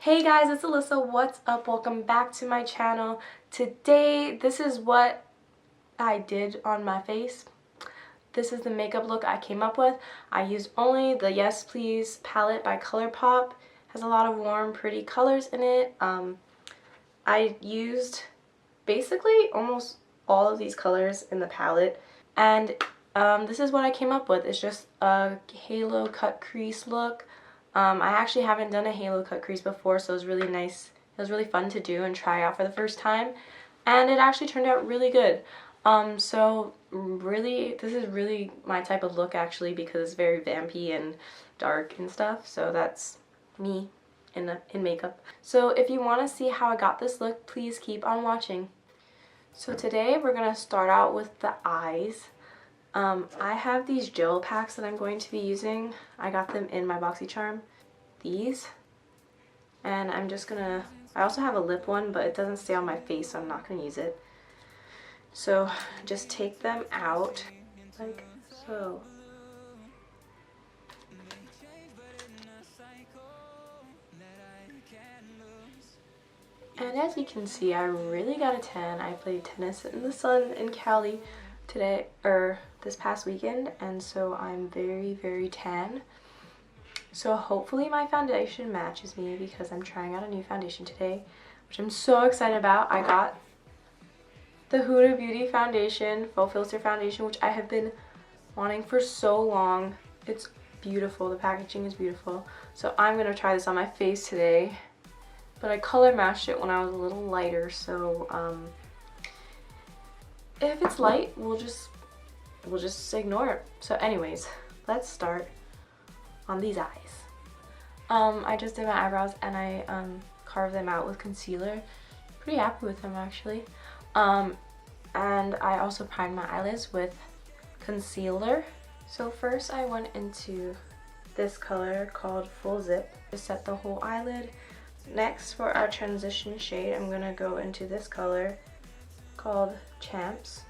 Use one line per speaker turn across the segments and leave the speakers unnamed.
Hey guys, it's Alyssa. What's up? Welcome back to my channel. Today, this is what I did on my face. This is the makeup look I came up with. I used only the Yes Please palette by Colourpop. Has a lot of warm, pretty colors in it. I used basically almost all of these colors in the palette. And this is what I came up with. It's just a halo cut crease look. I actually haven't done a halo cut crease before, so it was really nice. It was really fun to do and try out for the first time, and it actually turned out really good. So really, this is really my type of look actually, because it's very vampy and dark and stuff. So that's me in makeup. So if you want to see how I got this look, please keep on watching. So today we're gonna start out with the eyes. I have these gel packs that I'm going to be using. I got them in my BoxyCharm, these. And I'm just gonna, I also have a lip one, but it doesn't stay on my face, so I'm not gonna use it. So just take them out, like so. And as you can see, I really got a tan. I played tennis in the sun in Cali today, or this past weekend, and so I'm very tan. So hopefully my foundation matches me, because I'm trying out a new foundation today, which I'm so excited about. I got the Huda Beauty foundation, Full Filter foundation, which I have been wanting for so long. It's beautiful. The packaging is beautiful. So I'm gonna try this on my face today, but I color matched it when I was a little lighter, so if it's light, we'll just ignore it. So anyways, let's start on these eyes. I just did my eyebrows and I carved them out with concealer. Pretty happy with them actually. And I also primed my eyelids with concealer. So first I went into this color called Full Zip to set the whole eyelid. Next, for our transition shade, I'm gonna go into this color called Champs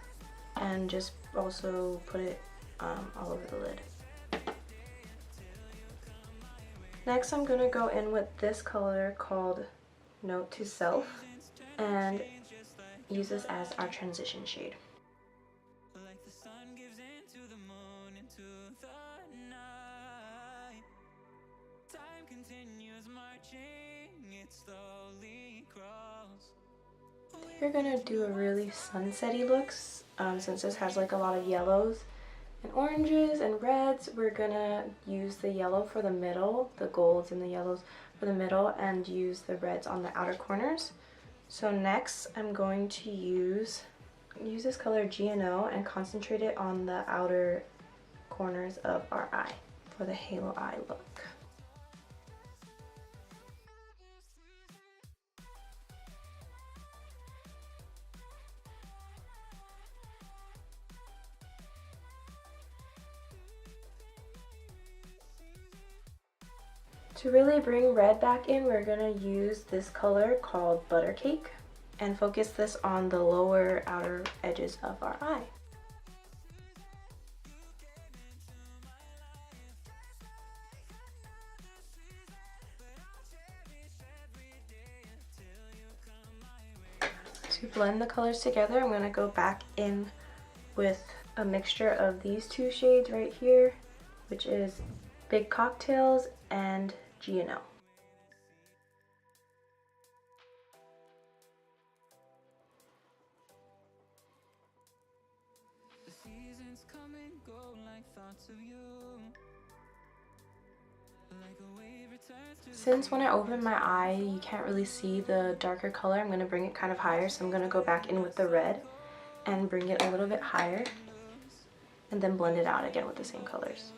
and just also put it all over the lid. Next, I'm gonna go in with this color called Note to Self and use this as our transition shade. We're gonna do a really sunsetty looks, since this has like a lot of yellows and oranges and reds. We're gonna use the yellow for the middle, the golds and the yellows for the middle, and use the reds on the outer corners. So next I'm going to use this color GNO and concentrate it on the outer corners of our eye for the halo eye look. To really bring red back in, we're going to use this color called Butter Cake and focus this on the lower outer edges of our eye. To blend the colors together, I'm going to go back in with a mixture of these two shades right here, which is Big Cocktails and GNO. Since when I open my eye, you can't really see the darker color, I'm going to bring it kind of higher, so I'm going to go back in with the red and bring it a little bit higher, and then blend it out again with the same colors.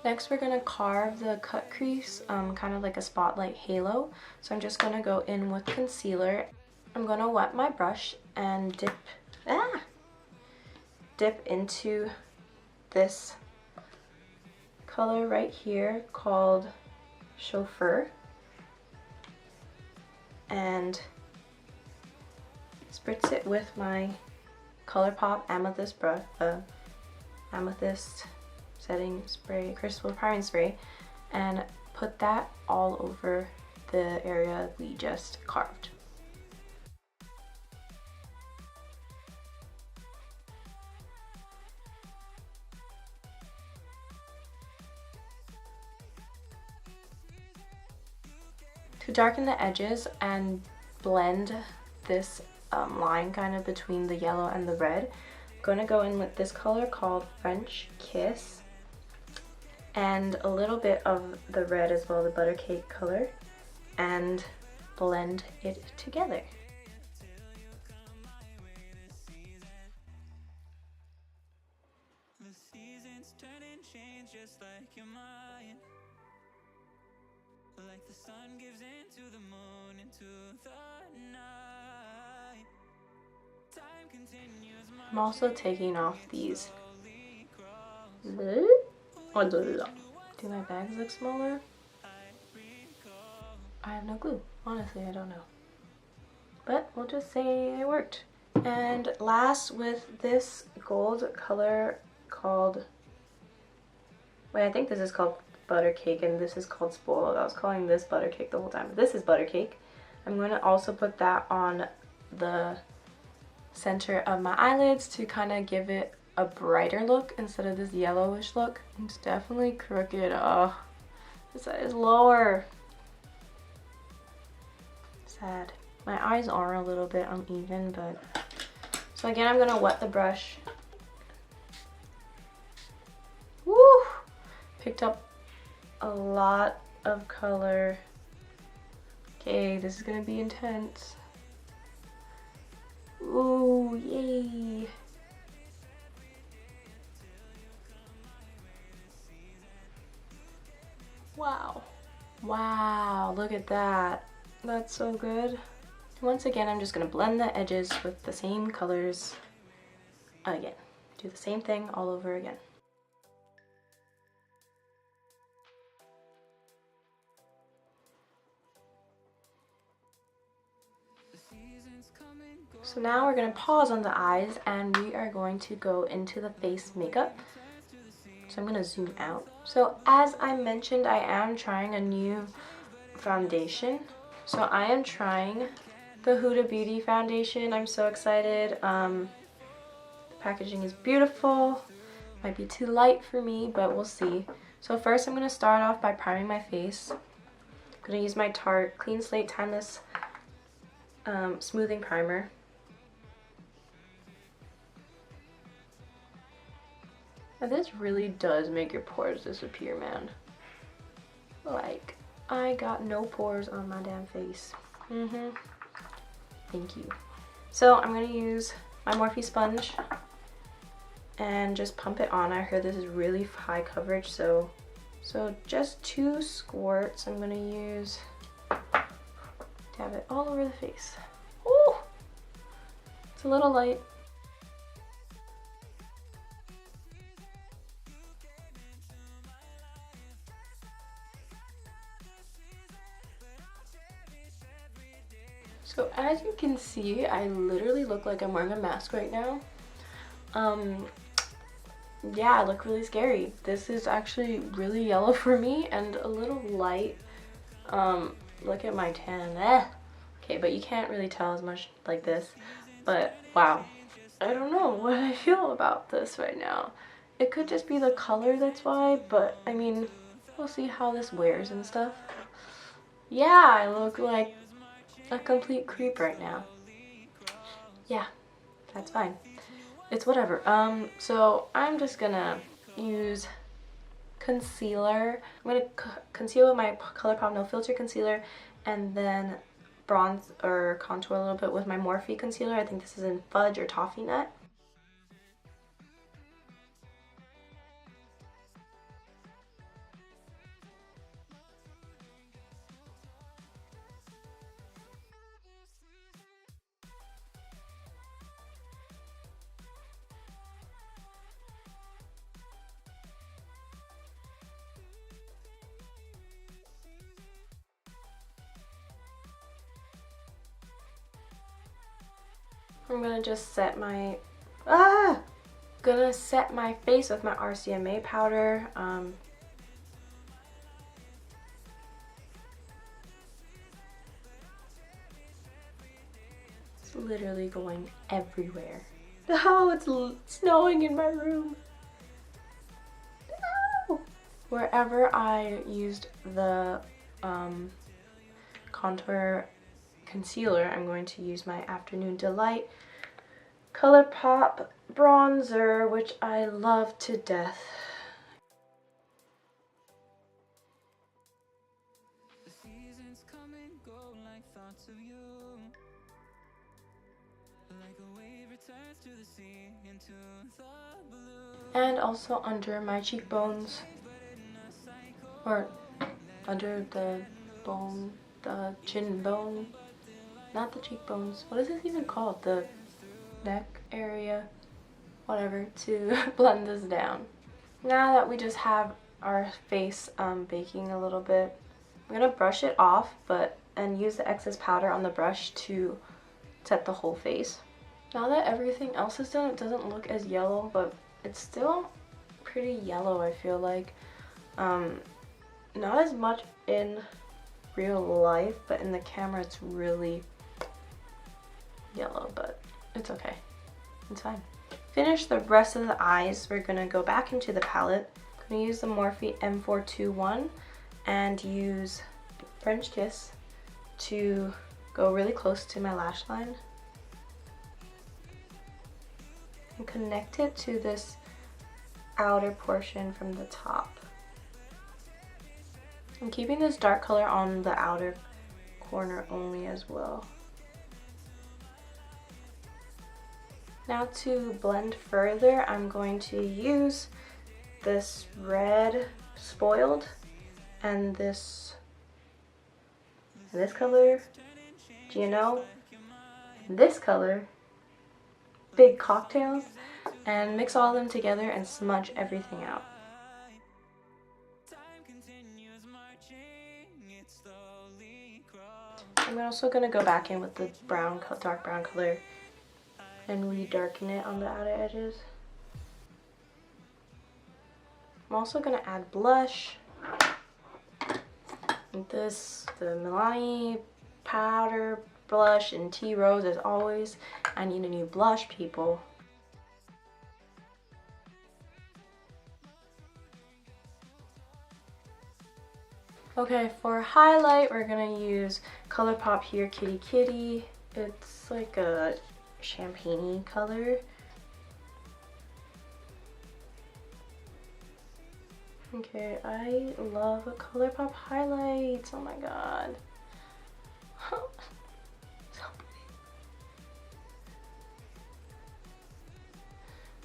Next, we're going to carve the cut crease, kind of like a spotlight halo. So I'm just going to go in with concealer. I'm going to wet my brush and dip into this color right here called Chauffeur, and spritz it with my Colourpop amethyst setting spray, crystal priming spray, and put that all over the area we just carved. To darken the edges and blend this line kind of between the yellow and the red, I'm going to go in with this color called French Kiss and a little bit of the red as well, the butter cake color, and blend it together.
The seasons turn and change just like your mind. Like the sun gives into the moon, into the night. Time continues.
I'm also taking off these. Do my bags look smaller? I have no clue. Honestly, I don't know. But we'll just say it worked. And last, with this gold color called, wait, I think this is called butter cake and this is called spoiled. I was calling this butter cake the whole time, but this is butter cake. I'm going to also put that on the center of my eyelids to kind of give it a brighter look instead of this yellowish look. It's definitely crooked. Oh, this side is lower. Sad. My eyes are a little bit uneven, but so again, I'm gonna wet the brush. Woo! Picked up a lot of color. Okay, this is gonna be intense. Ooh, yay! Wow. Wow, look at that. That's so good. Once again, I'm just going to blend the edges with the same colors again. Do the same thing all over again. So now we're going to pause on the eyes and we are going to go into the face makeup. So I'm going to zoom out. So as I mentioned, I am trying a new foundation. So I am trying the Huda Beauty foundation. I'm so excited. The packaging is beautiful. Might be too light for me, but we'll see. So first I'm going to start off by priming my face. I'm going to use my Tarte Clean Slate Timeless Smoothing Primer. And this really does make your pores disappear, man. Like, I got no pores on my damn face. Thank you. So I'm gonna use my Morphe sponge and just pump it on. I heard this is really high coverage, so just 2 squirts I'm gonna use. Dab it all over the face. Ooh, it's a little light. So as you can see, I literally look like I'm wearing a mask right now. Yeah, I look really scary. This is actually really yellow for me and a little light. Look at my tan. Okay, but you can't really tell as much like this. But wow, I don't know what I feel about this right now. It could just be the color, that's why, but I mean, we'll see how this wears and stuff. Yeah, I look like a complete creep right now. Yeah, that's fine. It's whatever. So I'm just gonna use concealer. I'm gonna conceal with my Colourpop No Filter concealer and then bronze or contour a little bit with my Morphe concealer. I think this is in Fudge or Toffee Nut. I'm gonna just set my face with my RCMA powder. literally going everywhere. Oh, it's snowing in my room. No! Wherever I used the contour concealer, I'm going to use my Afternoon Delight Colourpop bronzer, which I love to death.
The seasons come and go like thoughts of you. Like a wave returns to the sea, into the blue.
And also under my cheekbones, or under the bone, the chin bone, not the cheekbones. What is this even called? The neck area, whatever, to blend this down. Now that we just have our face baking a little bit, I'm gonna brush it off, and use the excess powder on the brush to set the whole face. Now that everything else is done, it doesn't look as yellow, but it's still pretty yellow, I feel like. Not as much in real life, but in the camera it's really yellow, but it's okay. It's fine. Finish the rest of the eyes. We're gonna go back into the palette. I'm gonna use the Morphe M421 and use French Kiss to go really close to my lash line and connect it to this outer portion from the top. I'm keeping this dark color on the outer corner only as well. Now to blend further, I'm going to use this red Spoiled and this color, Gino, this color, Big Cocktails, and mix all of them together and smudge everything out. I'm also going to go back in with the dark brown color and re-darken it on the outer edges. I'm also going to add blush. The Milani powder blush in Tea Rose as always. I need a new blush, people. Okay, for highlight, we're gonna use Colourpop here, Kitty Kitty. It's like a champagne-y color. Okay, I love Colourpop highlights. Oh my god. So pretty.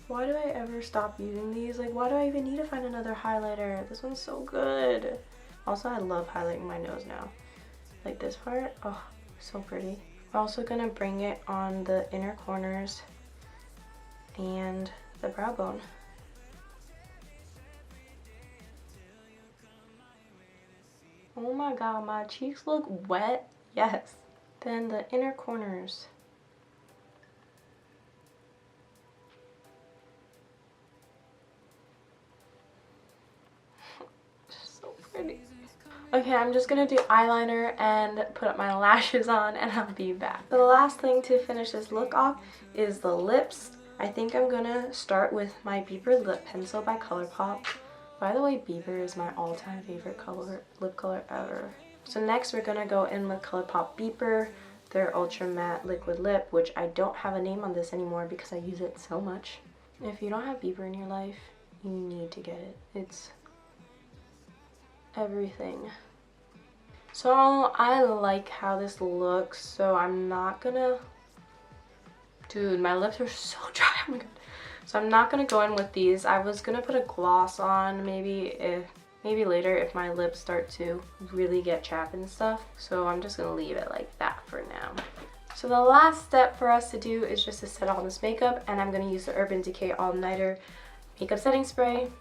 Why do I ever stop using these? Like, why do I even need to find another highlighter? This one's so good. Also, I love highlighting my nose now. Like this part, oh, so pretty. We're also gonna bring it on the inner corners and the brow bone. Oh my god, my cheeks look wet. Yes. Then the inner corners. So pretty. Okay, I'm just gonna do eyeliner and put up my lashes on and I'll be back. The last thing to finish this look off is the lips. I think I'm gonna start with my Beeper lip pencil by Colourpop. By the way, Beeper is my all-time favorite lip color ever. So next we're gonna go in with Colourpop Beeper, their Ultra Matte Liquid Lip, which I don't have a name on this anymore because I use it so much. If you don't have Beeper in your life, you need to get it. It's everything. So I like how this looks, so I'm not gonna... Dude, my lips are so dry, oh my god. So I'm not gonna go in with these. I was gonna put a gloss on maybe later if my lips start to really get chapped and stuff. So I'm just gonna leave it like that for now. So the last step for us to do is just to set all this makeup, and I'm gonna use the Urban Decay All Nighter Makeup Setting Spray.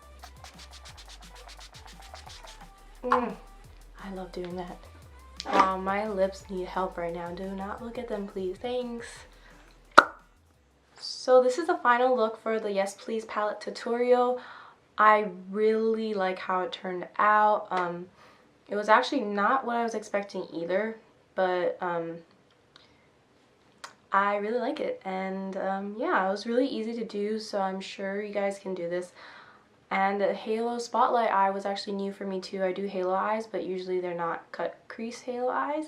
I love doing that. My lips need help right now. Do not look at them, please. Thanks. So this is the final look for the Yes Please palette tutorial. I really like how it turned out. It was actually not what I was expecting either, but I really like it, and yeah, it was really easy to do, so I'm sure you guys can do this. And a halo spotlight eye was actually new for me too. I do halo eyes, but usually they're not cut crease halo eyes.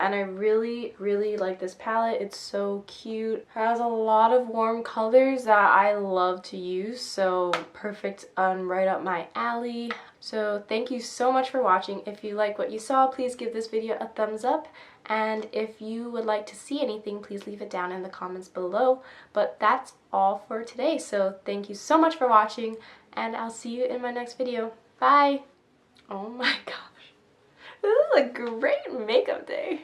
And I really, really like this palette. It's so cute. It has a lot of warm colors that I love to use, so perfect right up my alley. So thank you so much for watching. If you like what you saw, please give this video a thumbs up. And if you would like to see anything, please leave it down in the comments below. But that's all for today. So thank you so much for watching, and I'll see you in my next video. Bye! Oh my gosh. This is a great makeup day.